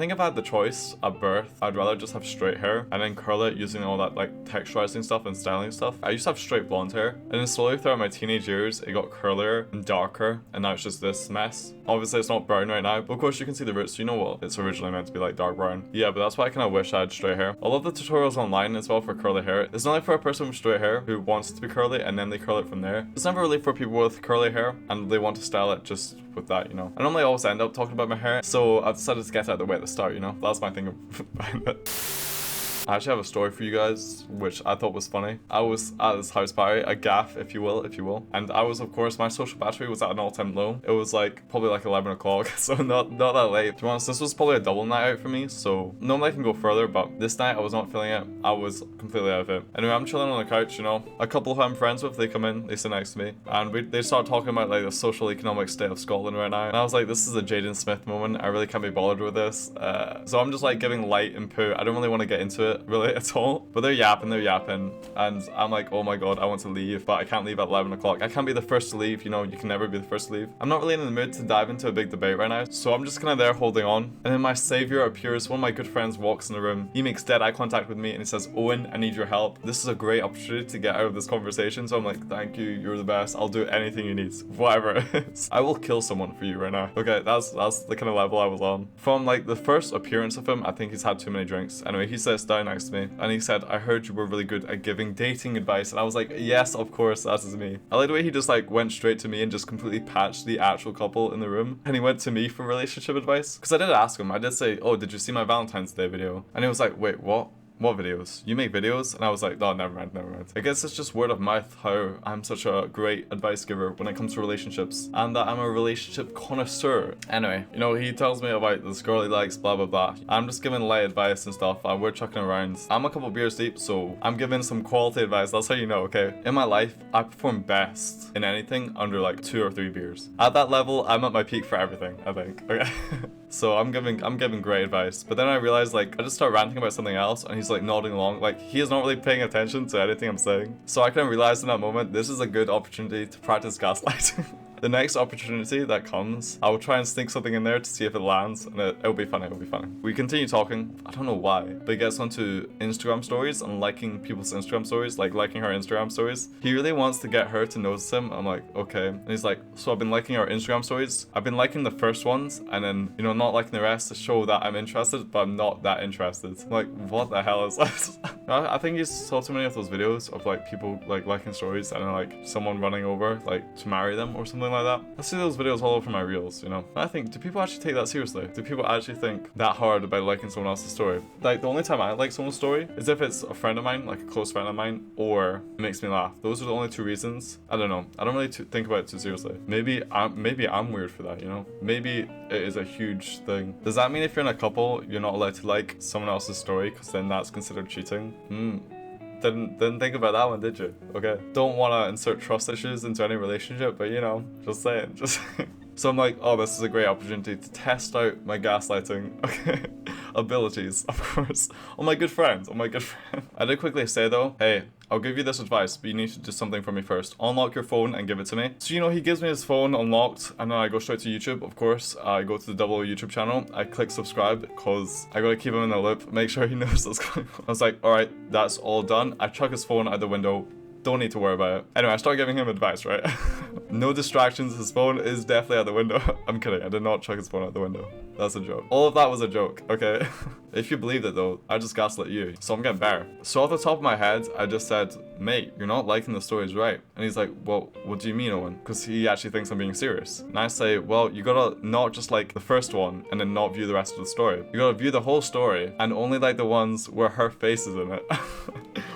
think if I had the choice at birth, I'd rather just have straight hair and then curl it using all that like texturizing stuff and styling stuff. I used to have straight blonde hair, and then slowly throughout my teenage years, it got curlier and darker, and now it's just this mess. Obviously, it's not brown right now, but of course you can see the roots, so you know what? It's originally meant to be like dark brown. Yeah, but that's why I kind of wish I had straight hair. I love the tutorials online as well for curly hair. It's not like for a person with straight hair who wants it to be curly and then they curl it from there. It's never really for people with curly hair and they want to style it just with that, you know. I normally always end up talking about my hair, so I decided to get it out of the way at the start, you know. That's my thing behind it. I actually have a story for you guys, which I thought was funny. I was at this house party, a gaff, if you will, and I was, of course, my social battery was at an all-time low. It was like probably like 11 o'clock, so not that late. To be honest, this was probably a double night out for me, so normally I can go further, but this night I was not feeling it. I was completely out of it. Anyway, I'm chilling on the couch, you know. A couple who I'm friends with, they come in, they sit next to me, and they start talking about like the social economic state of Scotland right now. And I was like, this is a Jaden Smith moment. I really can't be bothered with this. So I'm just like giving light input. I don't really want to get into it really at all, but they're yapping, and I'm like, oh my god, I want to leave, but I can't leave at 11 o'clock. I can't be the first to leave, you know. You can never be the first to leave. I'm not really in the mood to dive into a big debate right now, so I'm just kind of there holding on. And then my savior appears. One of my good friends walks in the room. He makes dead eye contact with me and he says, Owen, I need your help. This is a great opportunity to get out of this conversation. So I'm like, thank you, you're the best. I'll do anything you need, whatever it is. I will kill someone for you right now. Okay, that's the kind of level I was on. From like the first appearance of him, I think he's had too many drinks. Anyway, he sits down next to me and he said, I heard you were really good at giving dating advice. And I was like, yes, of course, that is me. I like the way he just like went straight to me and just completely patched the actual couple in the room. And he went to me for relationship advice. Because I did ask him, I did say, oh, did you see my Valentine's Day video? And he was like, wait, what? What videos? You make videos? And I was like, oh, never mind. I guess it's just word of mouth how I'm such a great advice giver when it comes to relationships, and that I'm a relationship connoisseur. Anyway, you know, he tells me about this girl he likes, blah, blah, blah. I'm just giving light advice and stuff, and we're chucking around. I'm a couple beers deep, so I'm giving some quality advice. That's how you know, okay? In my life, I perform best in anything under like 2 or 3 beers. At that level, I'm at my peak for everything, I think, okay? So I'm giving great advice, but then I realized like I just start ranting about something else and he's like nodding along, like he is not really paying attention to anything I'm saying. So I kind of realized in that moment, this is a good opportunity to practice gaslighting. The next opportunity that comes, I will try and sneak something in there to see if it lands, and it'll be funny, We continue talking, I don't know why, but he gets onto Instagram stories and liking people's Instagram stories, like liking her Instagram stories. He really wants to get her to notice him. I'm like, okay. And he's like, so I've been liking our Instagram stories. I've been liking the first ones, and then, you know, not liking the rest to show that I'm interested, but I'm not that interested. I'm like, what the hell is that? I think he saw too many of those videos of like people like liking stories and then like someone running over like to marry them or something like that. I see those videos all over my reels, you know. I think, do people actually take that seriously? Do people actually think that hard about liking someone else's story? Like the only time I like someone's story is if it's a friend of mine, like a close friend of mine, or it makes me laugh. Those are the only 2 reasons. I don't know. I don't really think about it too seriously. Maybe I'm weird for that, you know. Maybe it is a huge thing. Does that mean if you're in a couple, you're not allowed to like someone else's story because then that's considered cheating? Didn't think about that one, did you? Okay. Don't want to insert trust issues into any relationship, but you know, just saying. So I'm like, oh, this is a great opportunity to test out my gaslighting, okay, abilities, of course, on my good friends, I did quickly say though, hey, I'll give you this advice, but you need to do something for me first. Unlock your phone and give it to me. So, you know, he gives me his phone unlocked, and then I go straight to YouTube, of course. I go to the double YouTube channel. I click subscribe, because I gotta keep him in the loop, make sure he knows what's going on. I was like, all right, that's all done. I chuck his phone out the window. Don't need to worry about it. Anyway, I start giving him advice, right? No distractions. His phone is definitely out the window. I'm kidding. I did not chuck his phone out the window. That's a joke. All of that was a joke, okay? If you believed it though, I just gaslit you. So I'm getting better. So off the top of my head, I just said, mate, you're not liking the stories, right? And he's like, well, what do you mean, Owen? Because he actually thinks I'm being serious. And I say, well, you gotta not just like the first one and then not view the rest of the story. You gotta view the whole story and only like the ones where her face is in it.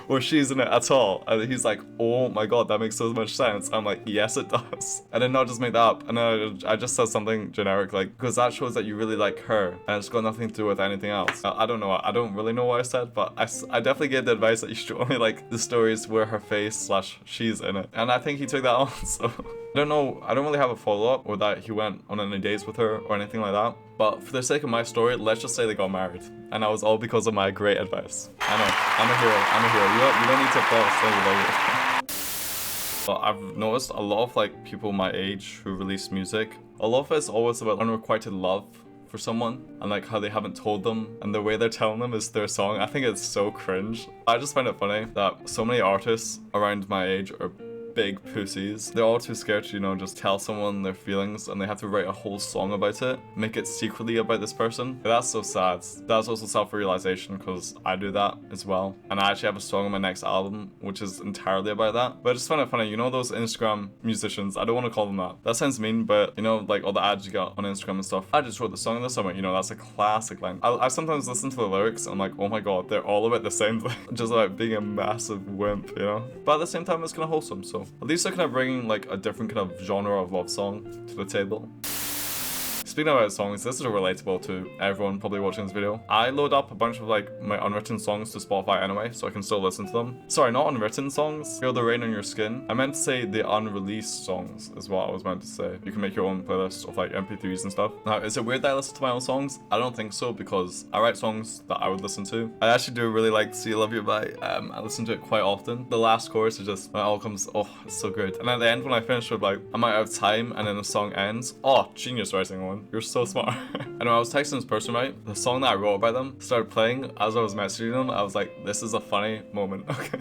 Or she's in it at all. And he's like, oh my god, that makes so much sense. I'm like, yes it does. And then not just make that up. And then I just said something generic like, because that shows that you really like her and it's got nothing to do with anything else. I don't know. I don't really know what I said, but I definitely gave the advice that you should only like the stories where her face / she's in it. And I think he took that on, so I don't know. I don't really have a follow-up or that he went on any dates with her or anything like that. But for the sake of my story, let's just say they got married. And that was all because of my great advice. I know. I'm a hero. You don't need to applause. Thank you. But I've noticed a lot of like people my age who release music, a lot of it's always about unrequited love for someone and like how they haven't told them and the way they're telling them is their song. I think it's so cringe. I just find it funny that so many artists around my age are big pussies. They're all too scared to, you know, just tell someone their feelings and they have to write a whole song about it, make it secretly about this person. That's so sad. That's also self-realization because I do that as well. And I actually have a song on my next album which is entirely about that. But I just find it funny, you know, those Instagram musicians, I don't want to call them that. That sounds mean, but you know, like all the ads you got on Instagram and stuff. I just wrote the song in the summer, you know, that's a classic line. I sometimes listen to the lyrics and I'm like, oh my god, they're all about the same thing. Just like being a massive wimp, you know? But at the same time, it's kind of wholesome, so at least they're kind of bringing like a different kind of genre of love song to the table. Speaking about songs, this is relatable to everyone probably watching this video. I load up a bunch of like my unwritten songs to Spotify anyway, so I can still listen to them. Sorry, not unwritten songs. Feel the rain on your skin. I meant to say the unreleased songs is what I was meant to say. You can make your own playlist of like MP3s and stuff. Now, is it weird that I listen to my own songs? I don't think so because I write songs that I would listen to. I actually do really like See You Love You by, I listen to it quite often. The last chorus is just, when it all comes, oh, it's so good. And at the end when I finish with like, I'm out of time and then the song ends. Oh, genius writing one. You're so smart. And when I was texting this person, right, the song that I wrote about them started playing as I was messaging them. I was like, this is a funny moment. Okay.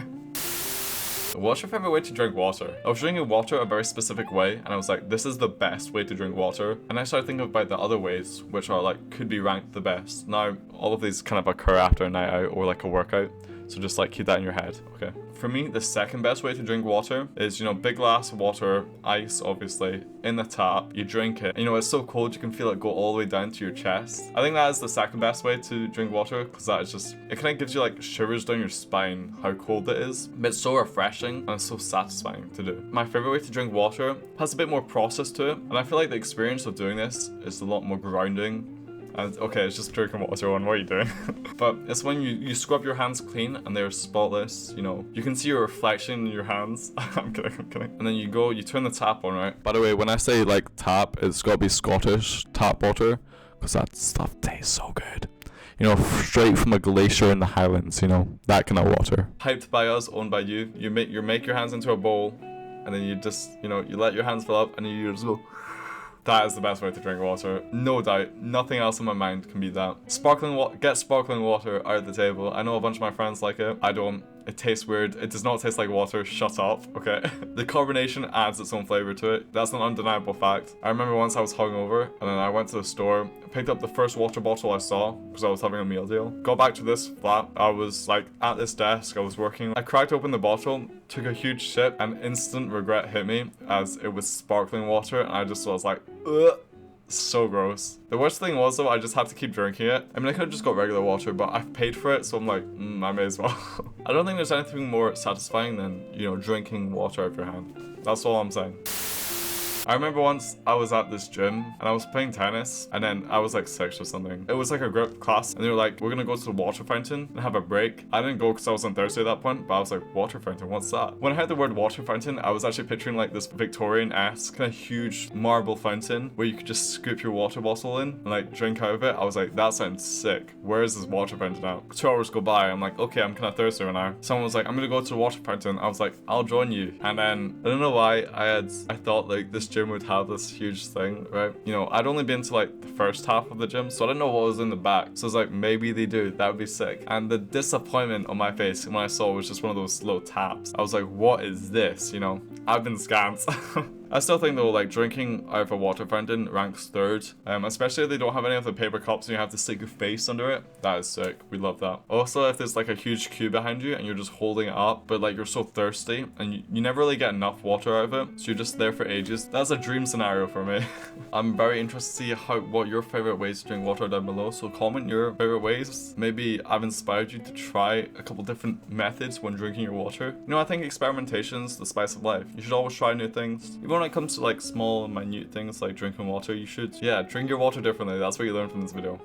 What's your favorite way to drink water? I was drinking water a very specific way and I was like, this is the best way to drink water. And I started thinking about the other ways which are like, could be ranked the best. Now, all of these kind of occur after a night out or like a workout. So just like keep that in your head, okay? For me, the second best way to drink water is, you know, big glass of water, ice obviously, in the tap, you drink it. And, you know, it's so cold you can feel it go all the way down to your chest. I think that is the second best way to drink water because that is just, it kind of gives you like shivers down your spine, how cold it is. But it's so refreshing and it's so satisfying to do. My favorite way to drink water has a bit more process to it. And I feel like the experience of doing this is a lot more grounding. And okay, it's just drinking water on, what are you doing? But it's when you scrub your hands clean and they're spotless, you know. You can see your reflection in your hands. I'm kidding. And then you turn the tap on, right? By the way, when I say like tap, it's gotta be Scottish tap water, because that stuff tastes so good. You know, straight from a glacier in the Highlands, you know, that kind of water. Hyped by us, owned by you. You make your hands into a bowl, and then you just, you know, you let your hands fill up, and you just go. That is the best way to drink water. No doubt. Nothing else in my mind can beat that. Sparkling water. Get sparkling water out of the table. I know a bunch of my friends like it. I don't. It tastes weird. It does not taste like water. Shut up, okay? The carbonation adds its own flavor to it. That's an undeniable fact. I remember once I was hungover and then I went to the store, picked up the first water bottle I saw because I was having a meal deal. Got back to this flat. I was like at this desk. I was working. I cracked open the bottle, took a huge sip, and instant regret hit me as it was sparkling water and I just was like, ugh. So gross. The worst thing was though, I just had to keep drinking it. I mean, I could have just got regular water, but I've paid for it, so I'm like, I may as well. I don't think there's anything more satisfying than, you know, drinking water out of your hand. That's all I'm saying. I remember once I was at this gym and I was playing tennis and then I was like 6 or something. It was like a group class and they were like, we're gonna go to the water fountain and have a break. I didn't go because I was on Thursday at that point, but I was like, water fountain, what's that? When I heard the word water fountain, I was actually picturing like this Victorian-esque kind of huge marble fountain where you could just scoop your water bottle in and like drink out of it. I was like, that sounds sick. Where is this water fountain now? 2 hours go by, I'm like, okay, I'm kind of thirsty right now. Someone was like, I'm gonna go to the water fountain. I was like, I'll join you. And then, I don't know why, I thought like this gym would have this huge thing, right? You know, I'd only been to like the first half of the gym, so I didn't know what was in the back. So I was like, maybe they do, that would be sick. And the disappointment on my face when I saw it was just one of those little taps. I was like, what is this? You know, I've been scammed. I still think though, like drinking out of a water fountain ranks third, especially if they don't have any of the paper cups and you have to stick your face under it. That is sick. We love that. Also, if there's like a huge queue behind you and you're just holding it up, but like you're so thirsty and you never really get enough water out of it, so you're just there for ages. That's a dream scenario for me. I'm very interested to see what your favorite ways to drink water down below. So comment your favorite ways. Maybe I've inspired you to try a couple different methods when drinking your water. You know, I think experimentation's the spice of life. You should always try new things. Even when it comes to like small and minute things like drinking water, you should, yeah, drink your water differently. That's what you learn from this video.